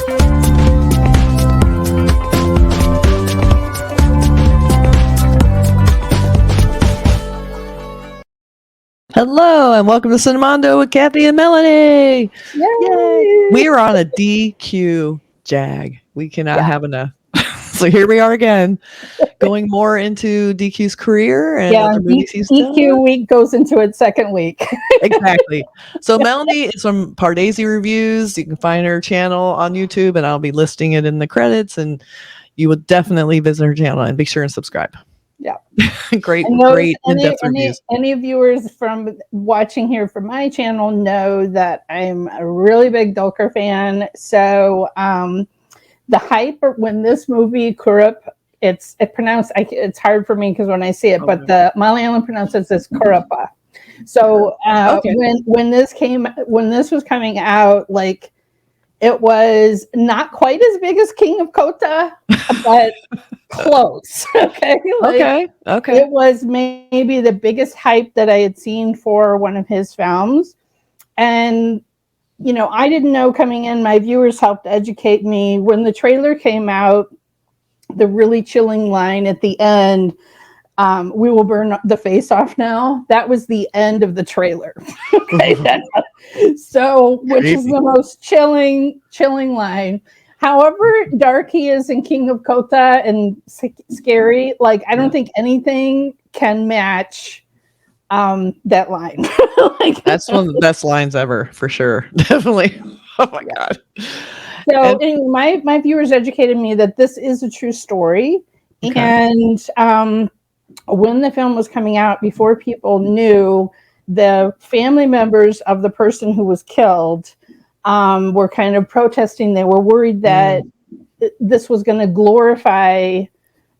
Hello and welcome to Cinemondo with Kathy and Melanie. Yay! We are on a DQ jag. We cannot have enough. So here we are again, going more into DQ's career and other movies he's done. DQ week goes into its second week. Exactly. So Melanie is from Pardesi Reviews. You can find her channel on YouTube, and I'll be listing it in the credits. And you will definitely visit her channel and be sure and subscribe. Yeah. great in-depth reviews. Any viewers from watching here from my channel know that I'm a really big Dulquer fan. So the hype when this movie Kurup, it's pronounced, it's hard for me because when I see it, but the Malayalam pronounces this Kurupa. So when this was coming out, like, it was not quite as big as King of Kota, but close. Okay. Okay. It was maybe the biggest hype that I had seen for one of his films. And, you know, I didn't know coming in, my viewers helped educate me. When the trailer came out, the really chilling line at the end, we will burn the face off now. That was the end of the trailer. Okay. So, which is the most chilling line. However dark he is in King of Kota and scary, like, I don't think anything can match that line. Like, that's one of the best lines ever, for sure. Definitely. Oh my God. So anyway, my viewers educated me that this is a true story. Okay. And when the film was coming out, before people knew, the family members of the person who was killed were kind of protesting. They were worried that this was going to glorify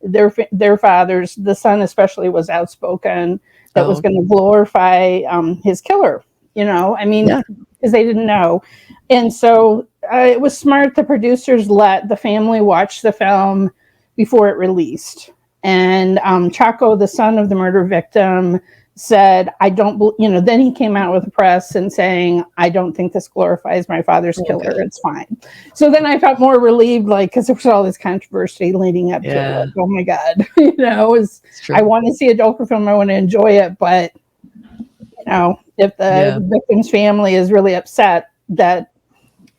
their fathers. The son especially was outspoken. That was going to glorify his killer. You know, I mean, because they didn't know. And so it was smart. The producers let the family watch the film before it released. And Chacko, the son of the murder victim, said, then he came out with the press and saying, I don't think this glorifies my father's killer. It's fine. So then I felt more relieved, like, because there was all this controversy leading up to it. Like, oh my God, you know, I want to see a Dulquer film. I want to enjoy it. But, you know, if the victim's family is really upset that,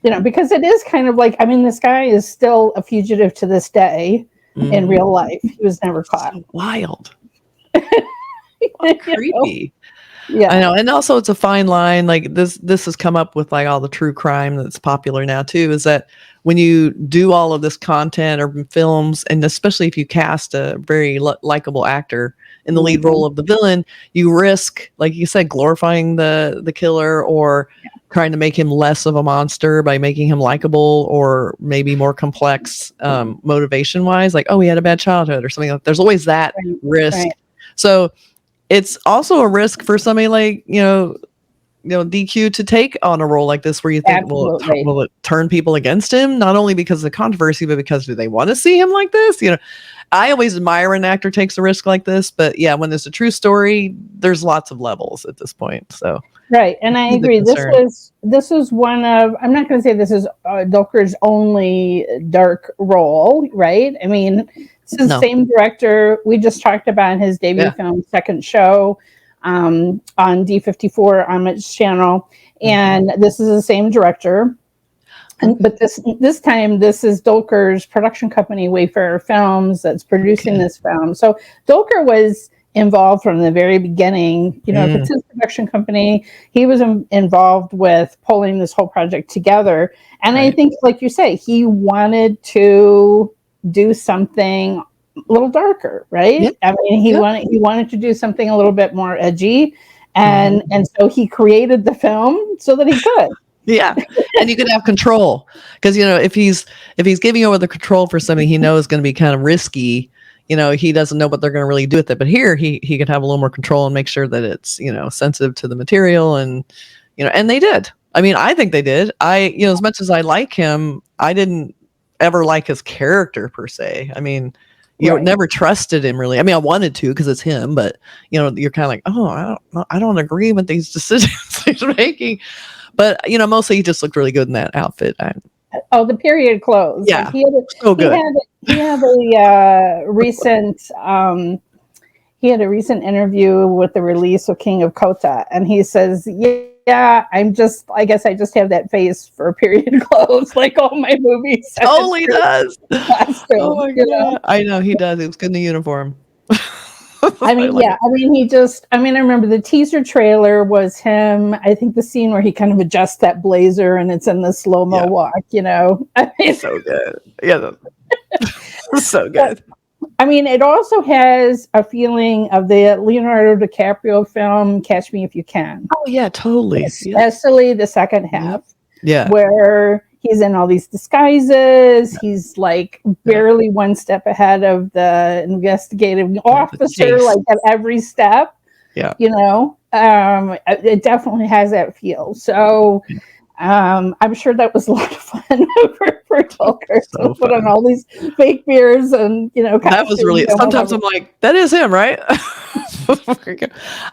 you know, because it is kind of like, I mean, this guy is still a fugitive to this day in real life. He was never caught. So wild. Creepy. Yeah, I know. And also it's a fine line. Like this has come up with like all the true crime that's popular now too, is that when you do all of this content or films, and especially if you cast a very likable actor in the lead role of the villain, you risk, like you said, glorifying the killer or trying to make him less of a monster by making him likable or maybe more complex motivation wise, like, oh, he had a bad childhood or something like that. There's always that risk. Right. So it's also a risk for somebody like, you know, DQ to take on a role like this where you think, will it turn people against him? Not only because of the controversy, but because do they want to see him like this? You know, I always admire an actor takes a risk like this, but yeah, when there's a true story, there's lots of levels at this point. So right, and I agree. This is one of, I'm not going to say this is Dulquer's only dark role, right? I mean, this is the same director. We just talked about his debut film, Second Show, on D54 on Amit's channel, and this is the same director. But this time, this is Dulquer's production company, Wayfarer Films, that's producing this film. So Dulquer was involved from the very beginning. You know, if it's his production company, he was involved with pulling this whole project together. And I think, like you say, he wanted to do something a little darker, right? Yep. I mean, he wanted to do something a little bit more edgy, and so he created the film so that he could. Yeah, and you can have control because, you know, if he's giving over the control for something he knows is going to be kind of risky, you know, he doesn't know what they're going to really do with it. But here he could have a little more control and make sure that it's, you know, sensitive to the material, and, you know, and they did. I mean, I think they did. You know, as much as I like him, I didn't ever like his character per se. I mean, you never trusted him really. I mean, I wanted to because it's him, but, you know, you're kind of like, oh, I don't agree with these decisions he's making. But, you know, mostly he just looked really good in that outfit. Oh, the period clothes. Yeah, like he had so good. He had a recent he had a recent interview with the release of King of Kota, and he says, "Yeah, I guess I just have that face for period clothes, like all my movies." Totally does. Costume, Oh my God. I know he does. It was good in the uniform. I mean, I remember the teaser trailer was him. I think the scene where he kind of adjusts that blazer and it's in the slow-mo walk, I mean, so good. Yeah. So good. I mean, it also has a feeling of the Leonardo DiCaprio film, Catch Me If You Can. Oh, yeah, totally. Especially the second half. Yeah. Where he's in all these disguises. He's like barely one step ahead of the investigative officer, like at every step. Yeah. It definitely has that feel. So I'm sure that was a lot of fun for Dulquer to put on all these fake beers and that was really sometimes I'm like, that is him, right?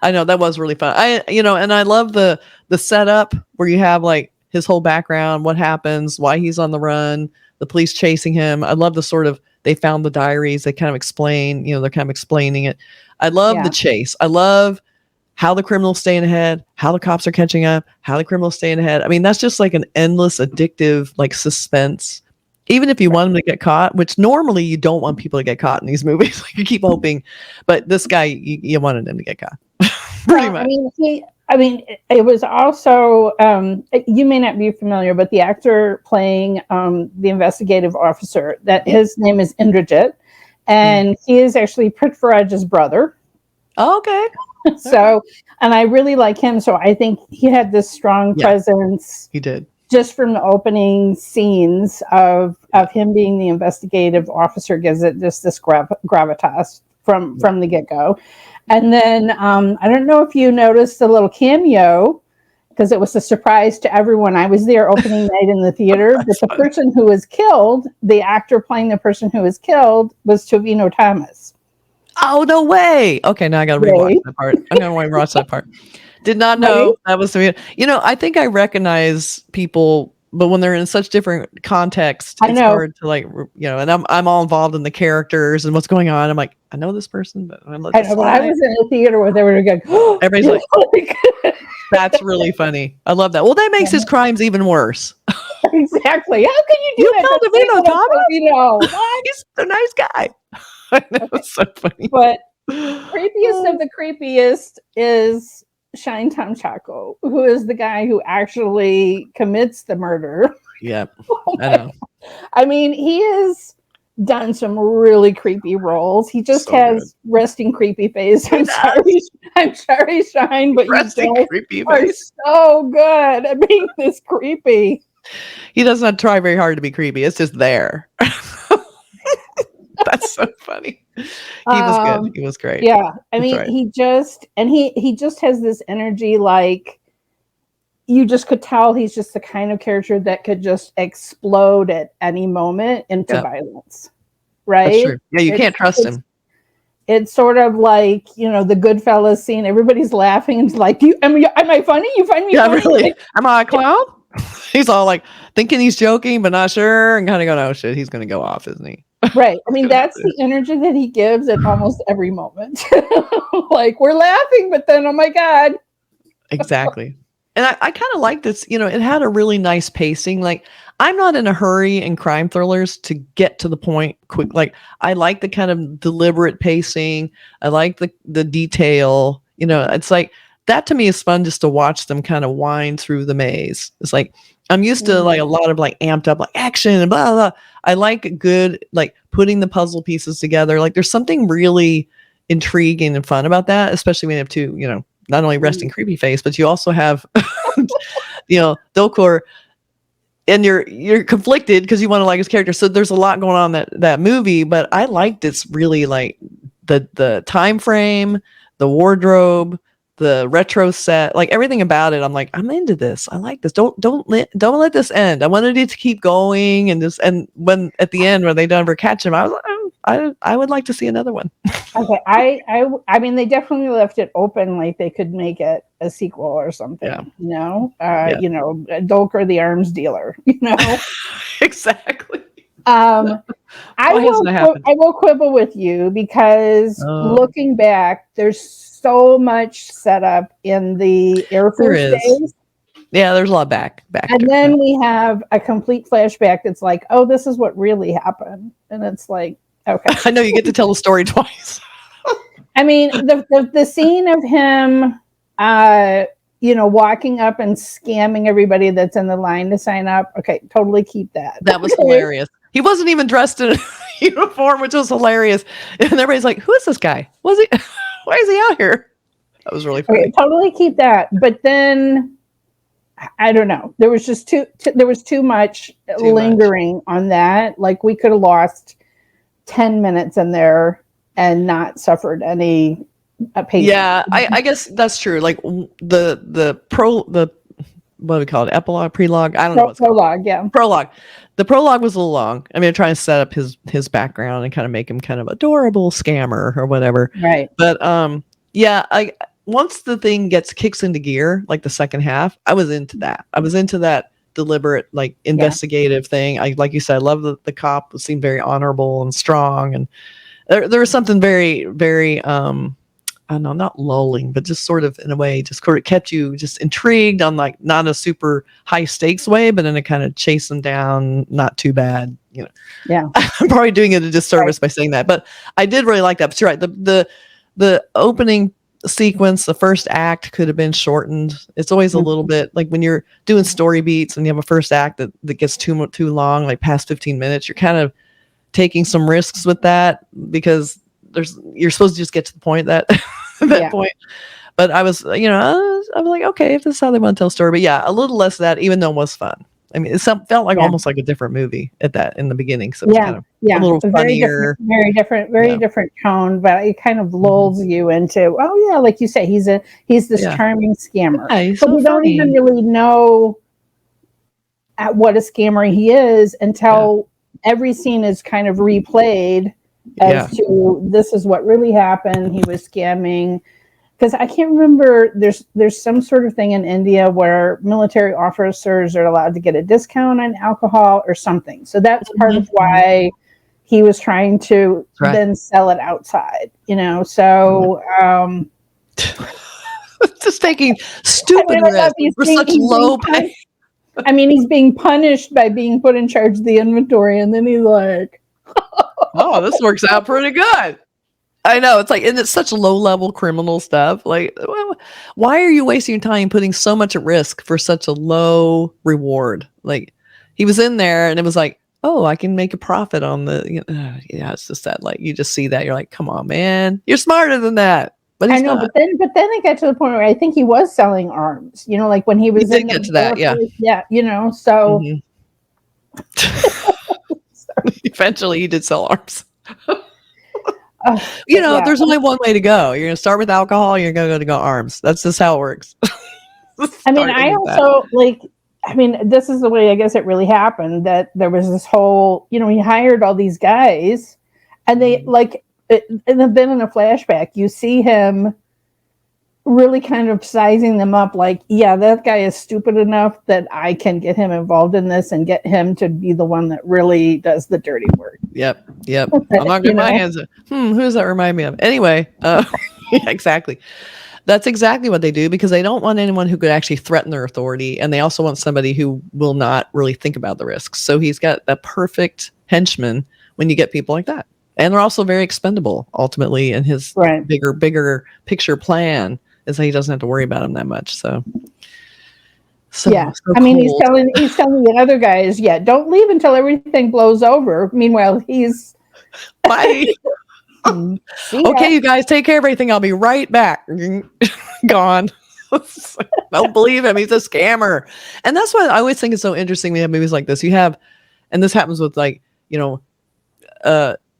I know that was really fun. And I love the setup where you have like his whole background, what happens, why he's on the run, the police chasing him. I love the sort of, they found the diaries, they kind of explain, they're kind of explaining it. I love the chase. I love how the criminal's staying ahead, how the cops are catching up, how the criminal's staying ahead. I mean, that's just like an endless addictive like suspense. Even if you want them to get caught, which normally you don't want people to get caught in these movies. Like you keep hoping, but this guy, you wanted him to get caught. Pretty much. I mean, it was also, you may not be familiar, but the actor playing the investigative officer, that his name is Indrajith, and he is actually Prithviraj's brother. Oh, okay. So, and I really like him. So I think he had this strong presence. He did. Just from the opening scenes of him being the investigative officer gives it just this gravitas from the get-go. And then I don't know if you noticed the little cameo, because it was a surprise to everyone. I was there opening night in the theater, but the person who was killed, the actor playing the person who was killed, was Tovino Thomas. Oh, no way. Okay, now I got to rewatch that part. I'm going to rewatch that part. Did not know that was Tovino. I think I recognize people, but when they're in such different contexts, it's hard to and I'm all involved in the characters and what's going on. I'm like, I know this person, but I was in a theater where they were going, everybody's like, that's really funny. I love that. Well, that makes his crimes even worse. Exactly. How can you do that? You killed Tovino Thomas? He's a nice guy. I know, it's so funny. But creepiest of the creepiest is Shine Tom Chacko, who is the guy who actually commits the murder. Yep. I know. I mean, he has done some really creepy roles. He just has resting creepy face. I'm sorry, Shine, but resting creepy face are so good at being this creepy. He does not try very hard to be creepy. It's just there. That's so funny. He was good. He was great. Yeah. I mean, he just has this energy, like you just could tell he's just the kind of character that could just explode at any moment into violence. Right? That's true. Yeah, you can't trust him. It's sort of like, the Goodfellas scene. Everybody's laughing and it's like, am I funny? You find me funny? Really? Like, am I a clown? He's all like thinking he's joking, but not sure, and kind of going, oh shit, he's going to go off, isn't he? Right. I mean, that's the energy that he gives at almost every moment. Like, we're laughing, but then, oh my God. Exactly. And I kind of like this, it had a really nice pacing. Like, I'm not in a hurry in crime thrillers to get to the point quick. Like, I like the kind of deliberate pacing. I like the detail. It's like, that to me is fun just to watch them kind of wind through the maze. It's like, I'm used to like a lot of like amped up like action and blah, blah. I like good, like putting the puzzle pieces together. Like there's something really intriguing and fun about that, especially when you have two, not only resting creepy face, but you also have, Dulquer, and you're conflicted because you want to like his character. So there's a lot going on that movie, but I liked it's really like the time frame, the wardrobe, the retro set, like everything about it. I'm like, I'm into this. I like this. Don't let this end. I wanted it to keep going, and when at the end when they never catch him, I was like, I would like to see another one. Okay, I mean, they definitely left it open, like they could make it a sequel or something. Yeah. You know, Dulquer the arms dealer. You know, Exactly. I will quibble with you because looking back, there's so much set up in the Air Force days. Yeah, there's a lot back. And then we have a complete flashback that's like, oh, this is what really happened. And it's like, okay. I know you get to tell the story twice. I mean, the scene of him, you know, walking up and scamming everybody that's in the line to sign up. Okay, totally keep that. That was hilarious. He wasn't even dressed in a uniform, which was hilarious. And everybody's like, who is this guy? Why is he out here? That was really funny. Okay, totally keep that. But then I don't know. There was just too much lingering on that. Like we could have lost 10 minutes in there and not suffered any pain. Yeah, I guess that's true. Like the what do we call it? Epilogue, prelogue? I don't know. Prologue, yeah. Prologue. The prologue was a little long. I mean, I'm trying to set up his background and kind of make him kind of adorable scammer or whatever. Right. But yeah, once the thing kicks into gear, like the second half, I was into that. I was into that deliberate, like investigative thing. Like you said, I love the cop seemed very honorable and strong, and there was something very, very I don't know, not lulling, but just sort of in a way, just sort of kept you just intrigued on like not a super high stakes way, but in a kind of chase them down, not too bad, you know. Yeah, I'm probably doing it a disservice by saying that, but I did really like that. But you're right, the opening sequence, the first act could have been shortened. It's always a little bit like when you're doing story beats and you have a first act that gets too long, like past 15 minutes, you're kind of taking some risks with that because you're supposed to just get to the point at that point. But I was, you know, I was like, okay, if this is how they want to tell a story. But yeah, a little less of that, even though it was fun. I mean, it felt like almost like a different movie in the beginning. So it was kind of a little funnier. Very different tone, but it kind of lulls you into, oh yeah, like you say, he's this charming scammer. Yeah, but we don't even really know what a scammer he is until every scene is kind of replayed as to this is what really happened. He was scamming. Because I can't remember, there's some sort of thing in India where military officers are allowed to get a discount on alcohol or something. So that's part of why he was trying to then sell it outside, you know. So just taking stupid risks for such low pay. I mean, he's being punished by being put in charge of the inventory, and then he's like, oh, this works out pretty good. I know, it's like, and it's such low level criminal stuff. Like, why are you wasting your time putting so much at risk for such a low reward? Like, he was in there and it was like, oh, I can make a profit on it's just that, like, you just see that, you're like, come on, man, you're smarter than that. But I know, but then it got to the point where I think he was selling arms, you know, like when he was he did get to that, yeah, you know, so eventually he did sell arms. You know, there's only one way to go. You're going to start with alcohol. You're going to go arms. That's just how it works. I mean, I also this is the way I guess it really happened, that there was this whole, you know, he hired all these guys and they and then in a flashback, you see him really kind of sizing them up like, yeah, that guy is stupid enough that I can get him involved in this and get him to be the one that really does the dirty work. Yep. I'm not getting my hands up. Who does that remind me of? Anyway, yeah, exactly. That's exactly what they do, because they don't want anyone who could actually threaten their authority. And they also want somebody who will not really think about the risks. So he's got that perfect henchman when you get people like that. And they're also very expendable ultimately in his bigger picture plan, is that he doesn't have to worry about them that much. So yeah, so I mean, he's telling the other guys, don't leave until everything blows over. Meanwhile, he's bye. Okay, you guys, take care of everything. I'll be right back. Gone. Don't believe him. He's a scammer. And that's what I always think is so interesting. We have movies like this. You have, and this happens with, like, you know,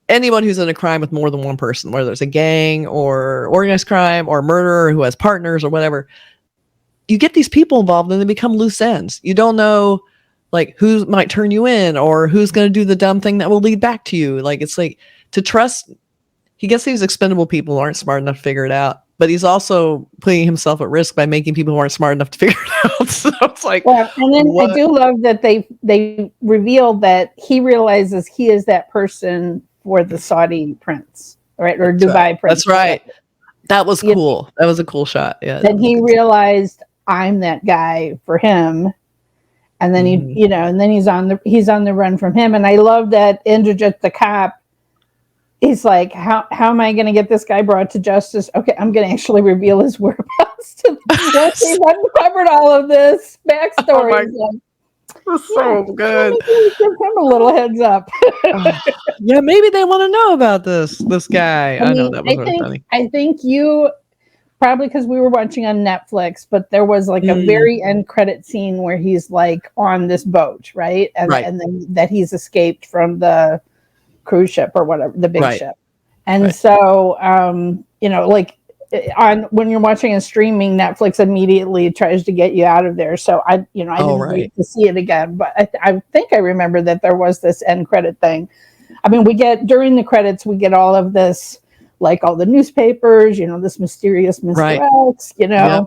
anyone who's in a crime with more than one person, whether it's a gang or organized crime or murderer who has partners or whatever. You get these people involved and they become loose ends. You don't know, like, who might turn you in or who's going to do the dumb thing that will lead back to you. Like, it's like to trust. He gets these expendable people who aren't smart enough to figure it out, but he's also putting himself at risk by making people who aren't smart enough to figure it out. So it's like, well, and then I do love that they revealed that he realizes he is that person for the Saudi prince, right? Or Dubai prince. That's right. That was cool. That was a cool shot. Yeah. Then he realized, I'm that guy for him. And then and then he's on the run from him. And I love that Indrajith, the cop, he's like, how am I going to get this guy brought to justice? Okay, I'm going to actually reveal his whereabouts to once he's uncovered all of this backstory. So good. Give him a little heads up. Yeah, maybe they want to know about this guy. I know that was really funny. I think you probably because we were watching on Netflix, but there was like a very end credit scene where he's like on this boat, right? And then that he's escaped from the cruise ship or whatever, the big ship. And so, like when you're watching a streaming, Netflix immediately tries to get you out of there. So I didn't wait to see it again, but I think I remember that there was this end credit thing. I mean, during the credits, we get all of this, like all the newspapers, this mysterious Mr. X, Yep.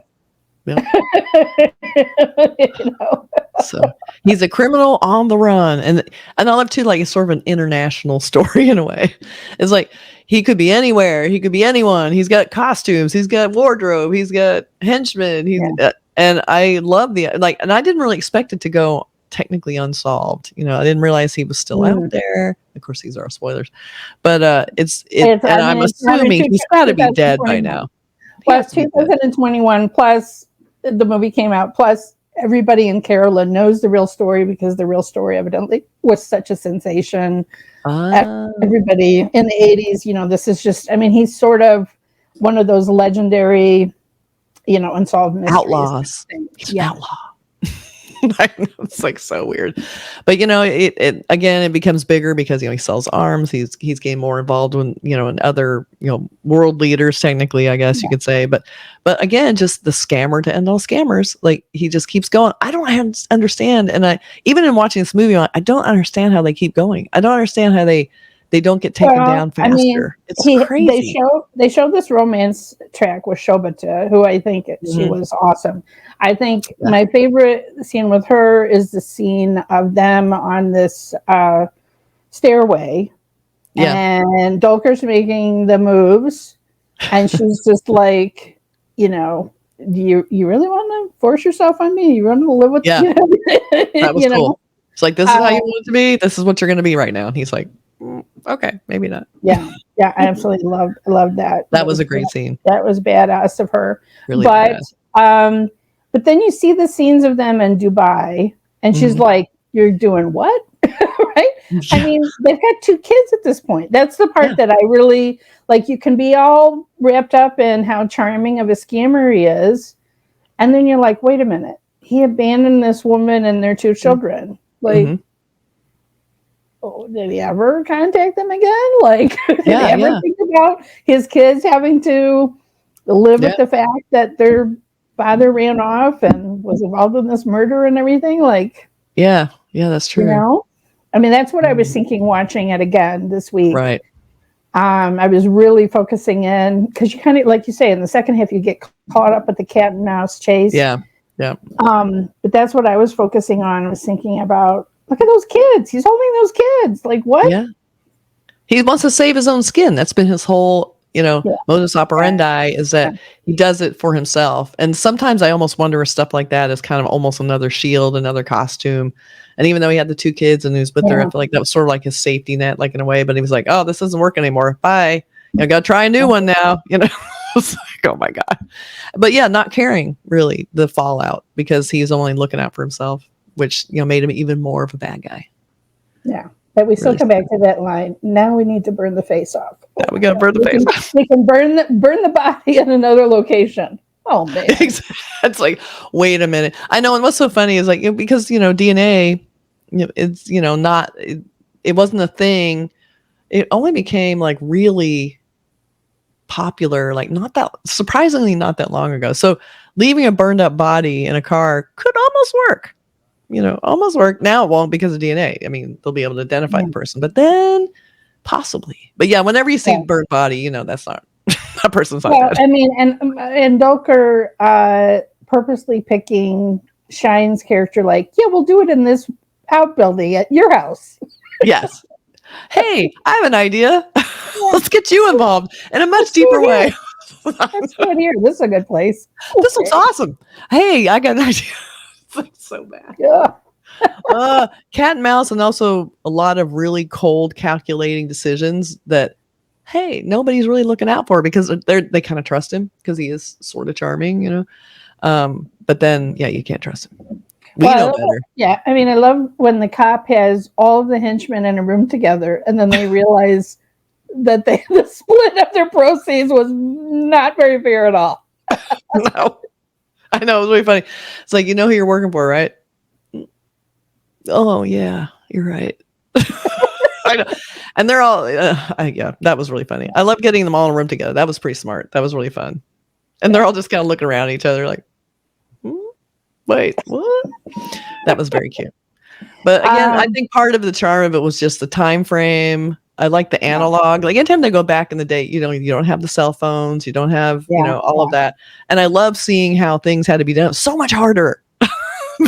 So he's a criminal on the run, and I love too, like it's sort of an international story in a way. It's like he could be anywhere, he could be anyone. He's got costumes, he's got wardrobe, he's got henchmen. And I love and I didn't really expect it to go technically unsolved. I didn't realize he was still out there. Of course, these are spoilers, but I'm assuming he's got to be dead by now. Plus 2021, plus the movie came out, plus everybody in Kerala knows the real story because the real story evidently was such a sensation. Everybody in the 80s, this is just, he's sort of one of those legendary, unsolved mysteries. Outlaws. He's an outlaw. It's like so weird, but it becomes bigger because he sells arms. He's getting more involved in in other world leaders, technically, I guess you could say. But again, just the scammer to end all scammers. Like he just keeps going. I don't understand, and I even in watching this movie, I don't understand how they keep going. I don't understand how they don't get taken down faster. It's crazy. They showed this romance track with Sobhita, who I think she was awesome. I think my favorite scene with her is the scene of them on this stairway, and Dulquer's making the moves, and she's just like, do you really want to force yourself on me? You want to live with that was cool. It's like, this is how you want it to be. This is what you're going to be right now. And he's like, okay, maybe not. Yeah, I absolutely loved that. That was a great scene. That was badass of her. Really bad. But then you see the scenes of them in Dubai, and she's like, "You're doing what?" Right? Yeah. They've got 2 kids at this point. That's the part that I really like. You can be all wrapped up in how charming of a scammer he is, and then you're like, "Wait a minute, he abandoned this woman and their 2 children." Like, did he ever contact them again? Like, did he ever think about his kids having to live with the fact that their father ran off and was involved in this murder and everything? Like, that's true. That's what I was thinking watching it again this week. Right. I was really focusing in because you kind of, like you say, in the second half you get caught up with the cat and mouse chase. Yeah. But that's what I was focusing on. I was thinking about, look at those kids. He's holding those kids. Like, what? Yeah. He wants to save his own skin. That's been his whole, modus operandi, is that he does it for himself. And sometimes I almost wonder if stuff like that is kind of almost another shield, another costume. And even though he had the 2 kids and he was with her, I feel like that was sort of like his safety net, like in a way. But he was like, oh, this doesn't work anymore. Bye. I got to try a new one now. It's like, oh my God. But not caring really the fallout because he's only looking out for himself, which, made him even more of a bad guy. Yeah. But we still come back to that line. Now we need to burn the face off. Yeah, we got to burn the face off. We can burn the body in another location. Oh, man. It's like, wait a minute. I know. And what's so funny is like, because, DNA, it's, not, it wasn't a thing. It only became like really popular, like surprisingly not that long ago. So leaving a burned up body in a car could almost work. Almost work. Now it won't because of DNA. They'll be able to identify the person. But then possibly. But yeah, whenever you see burnt body, that's not that person's not dead. I mean, and Dulquer purposely picking Shine's character, like, yeah, we'll do it in this outbuilding at your house. Yes. Hey, I have an idea. Let's get you involved in a much deeper way. Let's do it here. This is a good place. This looks awesome. Hey, I got an idea. It's like so bad. Yeah. Cat and mouse, and also a lot of really cold, calculating decisions that, hey, nobody's really looking out for because they kind of trust him because he is sort of charming, But then, you can't trust him. We know better. Yeah, I mean, I love when the cop has all of the henchmen in a room together, and then they realize that the split of their proceeds was not very fair at all. No, I know, it was really funny. It's like, who you're working for, right? Oh yeah, you're right. I know. And they're all, that was really funny. I love getting them all in a room together. That was pretty smart. That was really fun. And they're all just kind of looking around at each other like, wait, what? That was very cute. But again, I think part of the charm of it was just the time frame. I like the analog. Like anytime they go back in the day, you don't have the cell phones, you don't have, all of that. And I love seeing how things had to be done so much harder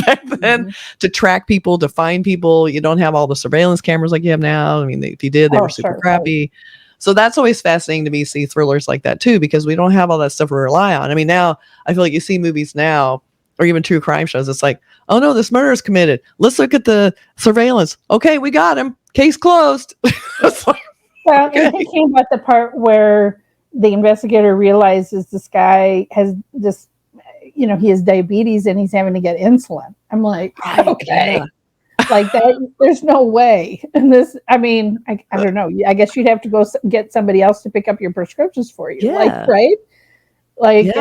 back then to track people, to find people. You don't have all the surveillance cameras like you have now. I mean, if you did, they were super crappy. Right. So that's always fascinating to me, see thrillers like that too, because we don't have all that stuff to rely on. I mean, now I feel like you see movies now, or even true crime shows. It's like, oh no, this murder is committed. Let's look at the surveillance. Okay, we got him. Case closed. It's like, well, I'm thinking about the part where the investigator realizes this guy has this, he has diabetes and he's having to get insulin. I'm like, okay. Like that, there's no way. And this, I mean, I don't know. I guess you'd have to go get somebody else to pick up your prescriptions for you. Yeah. Right? Like,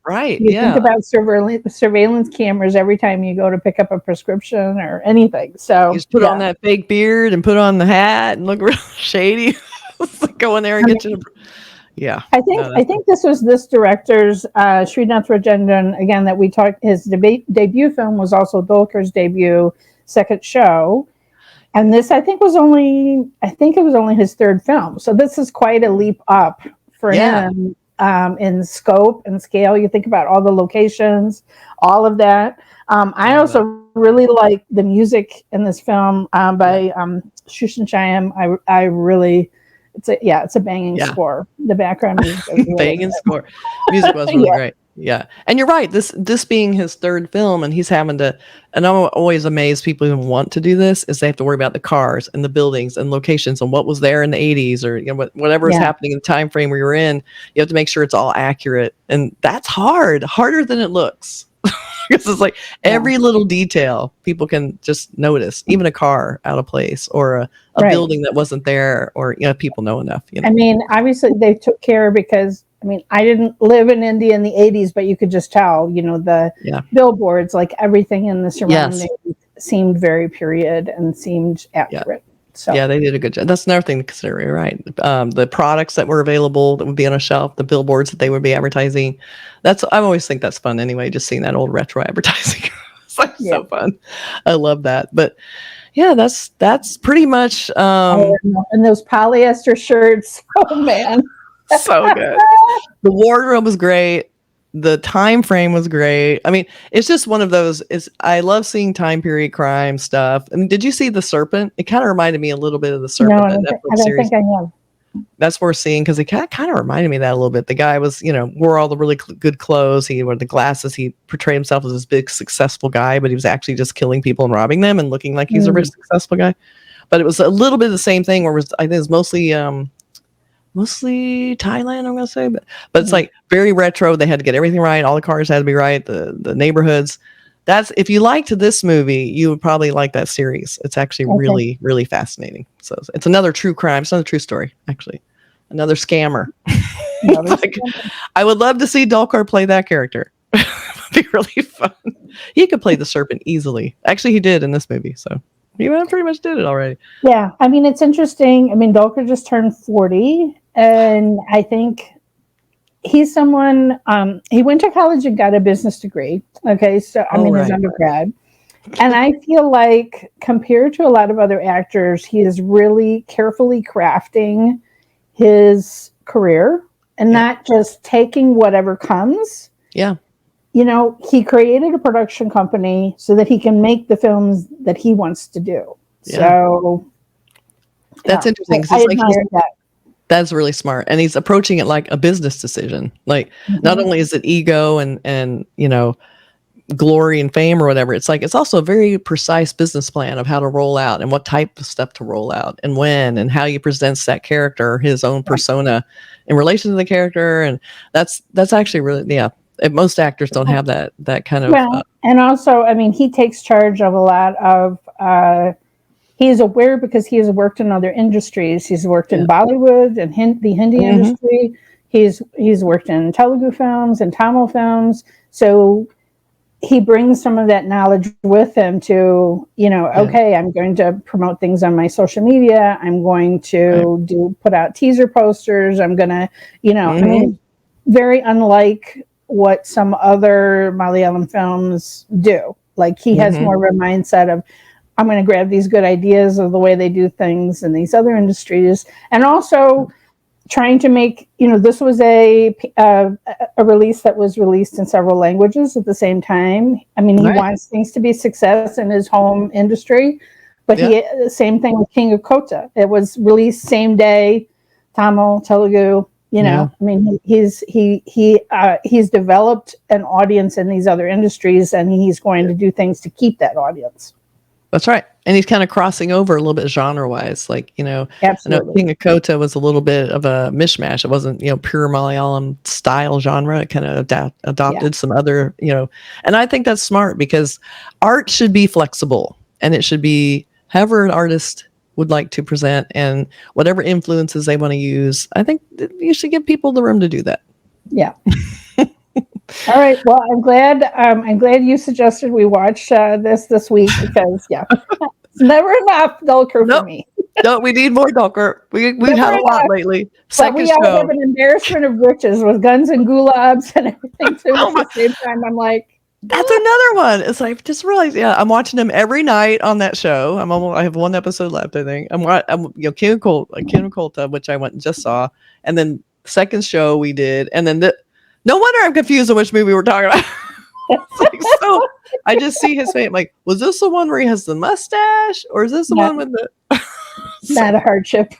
right. You think about surveillance cameras every time you go to pick up a prescription or anything. So you just put on that fake beard and put on the hat and look real shady. Go in there and get you. Yeah. I think this was this director's Srinath Rajendran, again, that we talked. His debut film was also Dulquer's debut second show. And this, I think it was only his third film. So this is quite a leap up for him. In scope and scale. You think about all the locations, all of that. I also really like the music in this film by Shushan Shyam. I really, it's a banging score. The background music is really banging score. Music was really great. Yeah. And you're right. This being his third film, and he's having to, and I'm always amazed people even want to do this, is they have to worry about the cars and the buildings and locations and what was there in the 80s or whatever is happening in the time frame where you're in. You have to make sure it's all accurate. And that's harder than it looks. Because it's like every little detail people can just notice, even a car out of place or a building that wasn't there, or people know enough. I mean, obviously they took care because I didn't live in India in the 80s, but you could just tell, the billboards, like everything in the surroundings seemed very period and seemed accurate. So they did a good job. That's another thing to consider, right? The products that were available that would be on a shelf, the billboards that they would be advertising. I always think that's fun anyway, just seeing that old retro advertising. It's like so fun. I love that. But yeah, that's pretty much and those polyester shirts. Oh man. So good. The wardrobe was great. The time frame was great. I mean, it's just one of those. I love seeing time period crime stuff. I mean, did you see The Serpent? It kind of reminded me a little bit of The Serpent. No, I don't think I have. That's worth seeing because it kind of reminded me of that a little bit. The guy was, wore all the really good clothes. He wore the glasses. He portrayed himself as this big successful guy, but he was actually just killing people and robbing them and looking like he's a rich successful guy. But it was a little bit of the same thing where I think it was mostly Thailand, I'm gonna say, but it's like very retro. They had to get everything right. All the cars had to be right. The neighborhoods. That's, if you liked this movie, you would probably like that series. It's actually really, really fascinating. So it's another true crime. It's another true story, actually. Another scammer. I would love to see Dulquer play that character. It would be really fun. He could play the serpent easily. Actually, he did in this movie. So he pretty much did it already. Yeah. I mean, it's interesting. I mean, Dulquer just turned 40. And I think he's someone, he went to college and got a business degree. Okay. So, his undergrad. And I feel like compared to a lot of other actors, he is really carefully crafting his career and not just taking whatever comes. Yeah. You know, he created a production company so that he can make the films that he wants to do. Yeah. So that's interesting. I admire that. That's really smart. And he's approaching it like a business decision. Like not only is it ego and, you know, glory and fame or whatever, it's like it's also a very precise business plan of how to roll out and what type of stuff to roll out and when and how you presents that character, his own persona in relation to the character. And that's actually really most actors don't have that kind of and also, I mean, he takes charge of a lot of he's aware because he has worked in other industries. He's worked in Bollywood and the Hindi industry. He's worked in Telugu films and Tamil films. So he brings some of that knowledge with him to, you know, okay, I'm going to promote things on my social media. I'm going to put out teaser posters. I'm going to, you know, I mean, very unlike what some other Malayalam films do. Like he has more of a mindset of, I'm going to grab these good ideas of the way they do things in these other industries. And also trying to make, you know, this was a release that was released in several languages at the same time. I mean, he wants things to be success in his home industry, but the same thing with King of Kota. It was released same day, Tamil, Telugu, you know, I mean, he's developed an audience in these other industries and he's going to do things to keep that audience. That's right. And he's kind of crossing over a little bit genre-wise. Like, you know, absolutely. I know King of Kota was a little bit of a mishmash. It wasn't, you know, pure Malayalam style genre. It kind of adopted some other, you know, and I think that's smart because art should be flexible and it should be however an artist would like to present and whatever influences they want to use. I think you should give people the room to do that. Yeah. All right. Well, I'm glad you suggested we watch this week because it's never enough Dulquer for me. No, we need more Dulquer. We've had a lot lately. But we all have an embarrassment of riches with guns and gulabs and everything too. At the same time, I'm like, that's another one. It's like just realized, I'm watching them every night on that show. I have one episode left, I think. I'm you know, King of Kota, which I went and just saw, and then second show we did, and then no wonder I'm confused on which movie we're talking about. Like, so I just see his face. I'm like, was this the one where he has the mustache, or is this the one with the? Not a hardship.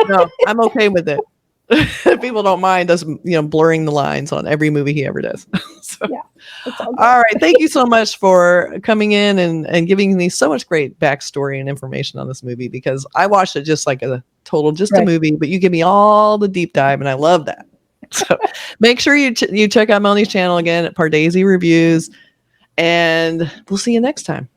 No, I'm okay with it. If people don't mind us, you know, blurring the lines on every movie he ever does. So, all right. Thank you so much for coming in and giving me so much great backstory and information on this movie because I watched it just like a movie, but you give me all the deep dive, and I love that. So make sure you check out Melanie's channel again at Pardesi Reviews, and we'll see you next time.